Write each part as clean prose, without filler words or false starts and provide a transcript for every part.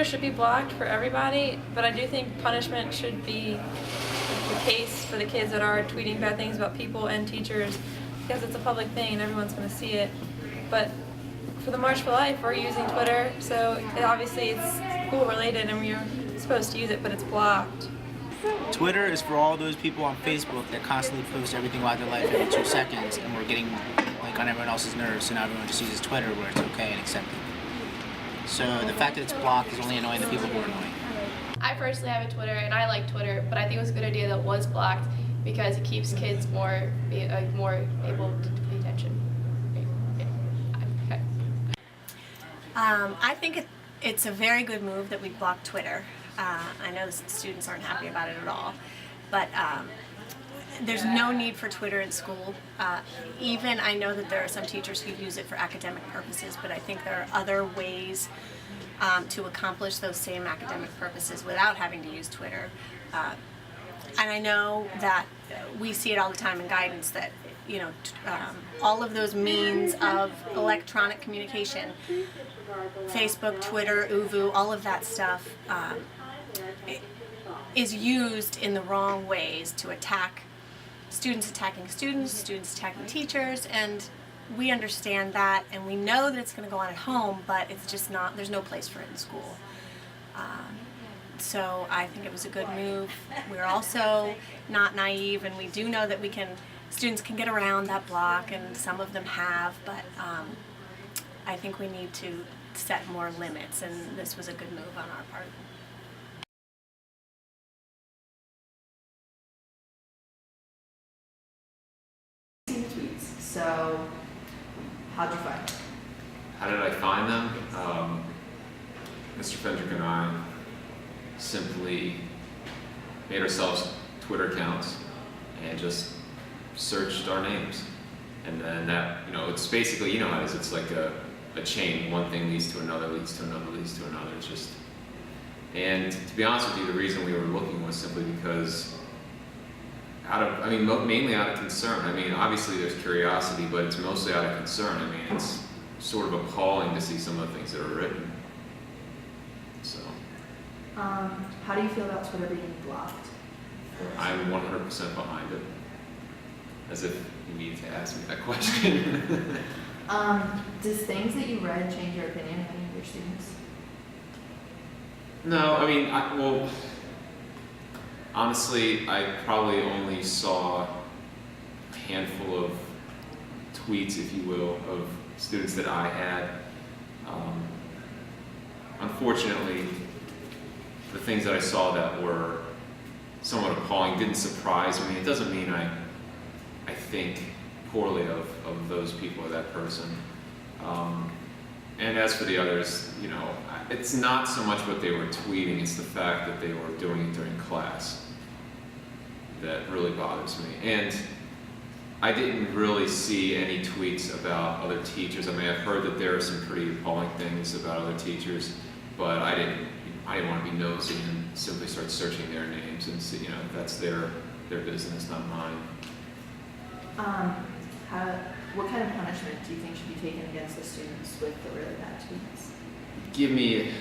should be blocked for everybody, but I do think punishment should be the case for the kids that are tweeting bad things about people and teachers, because it's a public thing and everyone's going to see it. But for the March for Life, we're using Twitter, so obviously it's school related and we're supposed to use it, but it's blocked. Twitter is for all those people on Facebook that constantly post everything about their life every 2 seconds, and we're getting like on everyone else's nerves, so now everyone just uses Twitter where it's okay and accepted. So the fact that it's blocked is only annoying the people who are annoying. I personally have a Twitter, and I like Twitter, but I think it was a good idea that it was blocked because it keeps kids more able to pay attention. I think it's a very good move that we blocked Twitter. I know the students aren't happy about it at all, but there's no need for Twitter in school. Even I know that there are some teachers who use it for academic purposes, but I think there are other ways to accomplish those same academic purposes without having to use Twitter. And I know that we see it all the time in guidance that, you know, all of those means of electronic communication, Facebook, Twitter, Uvu, all of that stuff is used in the wrong ways to attack students attacking students, students attacking teachers, and we understand that and we know that it's going to go on at home, but it's just not, there's no place for it in school. So I think it was a good move. We're also not naive, and we do know that students can get around that block, and some of them have, but I think we need to set more limits, and this was a good move on our part. Tweets. So, how'd you find them? How did I find them? Mr. Fendrick and I simply made ourselves Twitter accounts and just searched our names. And then that, you know, it's basically, you know how it is, it's like a chain. One thing leads to another, leads to another, leads to another. It's just, and to be honest with you, the reason we were looking was simply because mainly out of concern. I mean, obviously there's curiosity, but it's mostly out of concern. I mean, it's sort of appalling to see some of the things that are written. So. How do you feel about Twitter being blocked? I'm 100% behind it. As if you need to ask me that question. Does things that you read change your opinion of any of your students? No, I mean, well, honestly, I probably only saw a handful of tweets, if you will, of students that I had. Unfortunately, the things that I saw that were somewhat appalling didn't surprise me. It doesn't mean I think poorly of those people or that person. And as for the others, you know, it's not so much what they were tweeting, it's the fact that they were doing it during class that really bothers me. And I didn't really see any tweets about other teachers. I mean, I've heard that there are some pretty appalling things about other teachers, but I didn't want to be nosy and simply start searching their names and see, you know, that's their business, not mine. What kind of punishment do you think should be taken against the students with the really bad tweets? Give me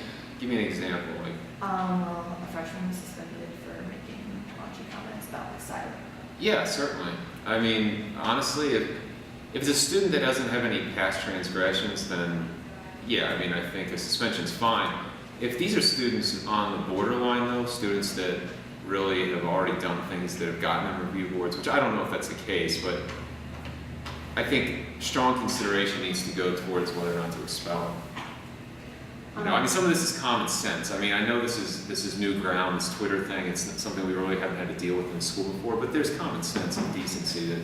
an example. Like, well, a freshman was suspended for making raunchy comments about the siren. Yeah, certainly. I mean, honestly, if it's a student that doesn't have any past transgressions, then yeah, I mean, I think a suspension's fine. If these are students on the borderline, though, students that really have already done things that have gotten them review boards, which I don't know if that's the case, but I think strong consideration needs to go towards whether or not to expel them. You know, I mean, some of this is common sense. I mean, I know this is new ground, this Twitter thing. It's something we really haven't had to deal with in school before, but there's common sense and decency that,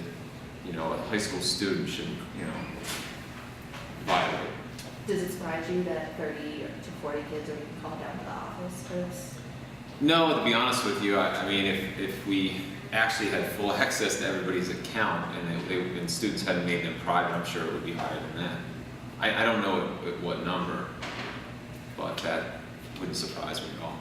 you know, a high school student shouldn't, you know, violate. Does it surprise you that 30 to 40 kids are being called down to the office for this? No, to be honest with you, I mean, if we actually had full access to everybody's account and students hadn't made them private, I'm sure it would be higher than that. I don't know at what number, but that wouldn't surprise me at all.